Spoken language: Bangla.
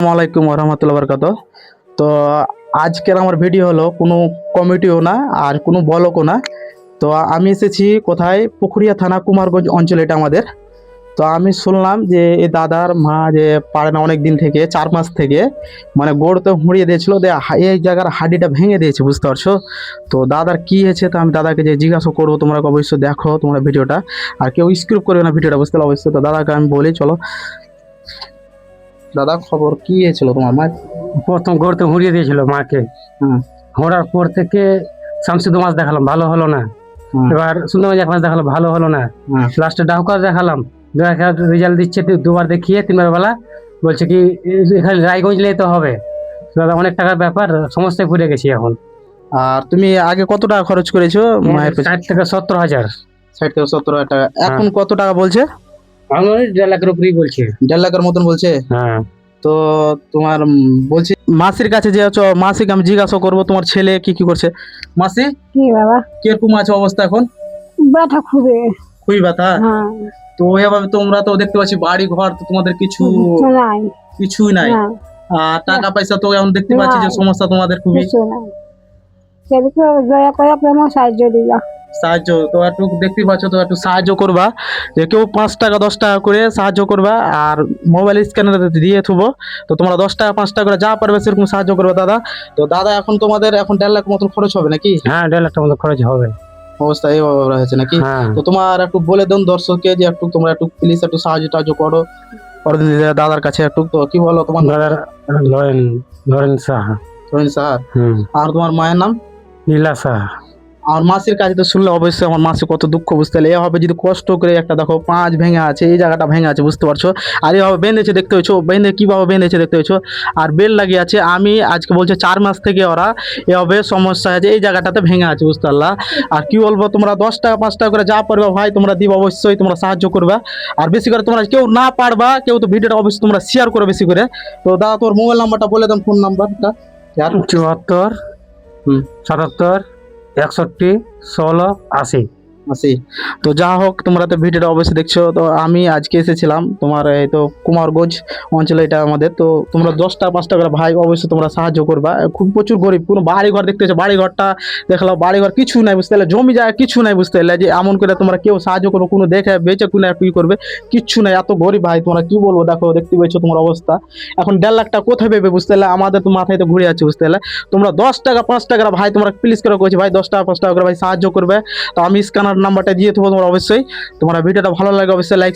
আসসালামাইকুম রহমতুল্লাহ বরকাত। তো আজকের আমার ভিডিও হলো কোনো কমিটিও না আর কোনো ব্লগও না। তো আমি এসেছি কোথায়, পুকুরিয়া থানা কুমারগঞ্জ অঞ্চল এটা আমাদের। তো আমি শুনলাম যে এই দাদার মা যে পারে না অনেক দিন থেকে, 4 মাস থেকে, মানে গোড় তো হুঁড়িয়ে দিয়েছিল, এই জায়গার হাড্ডিটা ভেঙে দিয়েছে, বুঝতে পারছো? তো দাদার কি হয়েছে, তো আমি দাদাকে যে জিজ্ঞাসা করবো, তোমরা অবশ্যই দেখো তোমরা ভিডিওটা, আর কেউ স্ক্রিপ্ট করবে না ভিডিওটা, বুঝতে পারো? অবশ্যই। তো দাদাকে আমি বলি, চলো দাদা, খবর কি হয়েছিল তোমার মা? প্রথম গড়তে ঘুরিয়ে দিয়েছিল মাকে। হুম ঘোরার পর থেকে শামসুদ মাছ দেখালাম, ভালো হলো না। হুম এবার সুন্দরগঞ্জ এক মাস দেখালাম, ভালো হলো না। হুম। লাস্টে ডাউকা দেখালাম, রেজাল্ট দিচ্ছে দুবার দেখিয়ে তিনবার বেলা বলছে কি এখানে রায়গঞ্জ নিতে হবে। দাদা অনেক টাকার ব্যাপার, সমস্যায় পড়ে গেছি এখন। আর তুমি আগে কত টাকা খরচ করেছো মায়ের পেছনে? 60 থেকে 70 হাজার। 60 থেকে 70 হাজার টাকা। এখন কত টাকা বলছে? আমি 1.5 লাখের উপরেই বলছি। 1.5 লাখের মতন বলছে। হ্যাঁ, তো তোমার বলছি মাসির কাছে যে আছো, মাসিকে আমি জিজ্ঞাসা করবো তোমার ছেলে কি কি করছে। মাসি, কি বাবা? কিরকম আছে অবস্থা এখন? ব্যথা খুবই। খুবই ব্যথা। হ্যাঁ, তো এভাবে তোমরা তো দেখতে পাচ্ছি বাড়ি ঘর তো তোমাদের কিছু কিছু নাই। কিছুই নাই। না, আর টাকা পয়সা তো এখন দেখতে পাচ্ছি যে নাই। সমস্যা তোমাদের খুবই। কিছু নাই। সেদিকে দয়া করে প্রেম সাহায্য দিবা। সাহায্য তো একটু দেখতে পাচ্ছ, তো একটু সাহায্য করবা, যে কেউ 5 টাকা 10 টাকা করে সাহায্য করবা, আর মোবাইল স্ক্যানার দিয়ে থুবো। তো তোমরা 10 টাকা 5 টাকা করে যা পারবে সেরকম সাহায্য করবে দাদা। তো দাদা এখন তোমাদের এখন 1.5 লাখ মতন খরচ হবে নাকি? হ্যাঁ, 1.5 লাখ মতো খরচ হবে। অবস্থা এইভাবে হয়েছে নাকি? হ্যাঁ, তো তোমার একটু বলে দেন দর্শককে যে একটু তোমরা একটু প্লিজ একটু সাহায্য টাহায্য করো দাদার কাছে একটু। তো কি বলো তোমার দাদার লরেন লরেন সাহা। স্যার? হুম, আর তোমার মায়ের নাম? নীলা সাহা। আমার মাসির কাছে তো শুনলে অবশ্যই আমার মাসি কত দুঃখ, বুঝতে পারলে? এভাবে যদি কষ্ট করে একটা দেখো পাঁচ ভেঙে আছে, এই জায়গাটা ভেঙে আছে, বুঝতে পারছো? আর এভাবে বেঁধেছে দেখতে হয়েছো, বেঁধে কীভাবে বেঁধেছে দেখতে হয়েছো, আর বেল লাগিয়ে আছে। আমি আজকে বলছে 4 মাস থেকে ওরা এভাবে সমস্যা আছে, এই জায়গাটাতে ভেঙে আছে, বুঝতে পারলা? আর কি বলবো, তোমরা 10 টাকা 5 টাকা করে যা পারবে ভাই তোমরা দিবা, অবশ্যই তোমরা সাহায্য করবা। আর বেশি করে তোমরা কেউ না পারবা, কেউ তো ভিডিওটা অবশ্যই তোমরা শেয়ার করো বেশি করে। তো দাদা তোর মোবাইল নাম্বারটা বলে দেন, ফোন নাম্বারটা। 74 হুম 77 61 16 80। আসি। তো যা হোক, তোমরা তো ভিডিওটা অবশ্যই দেখছো। তো আমি আজকে এসেছিলাম তোমার এই তো কুমারগঞ্জ অঞ্চলে এটা আমাদের। তো তোমরা 10 টাকা 5 টাকা করে ভাই অবশ্যই তোমরা সাহায্য করবা। খুব প্রচুর গরিব, কোনো বাড়ি ঘর দেখতে হচ্ছে, বাড়ি ঘরটা দেখলাম, বাড়ি ঘর কিছু নাই, বুঝতে পারলে? জমি জায়গা কিছু নাই, বুঝতে পারলে? যে এমন করে তোমরা কেউ সাহায্য করো, কোনো দেখে বেঁচে কোনো কি করবে, কিচ্ছু নাই, এত গরিব ভাই। তোমরা কি বলবো, দেখো দেখতে পেয়েছো তোমার অবস্থা। এখন 1.5 লাখ টাকা কোথায় পেবে, বুঝতে পারলে? আমাদের তো মাথায় তো ঘুরে যাচ্ছে, বুঝতে পারলে? তোমরা 10 টাকা 5 টাকা ভাই তোমরা প্লিজ করে কইছি ভাই, 10 টাকা 5 টাকা করে ভাই সাহায্য করবে। তো আমি স্ক্যানার নাম্বারটা দিয়ে দেবো, তোমরা অবশ্যই, তোমরা ভিডিওটা ভালো লাগে অবশ্যই লাইক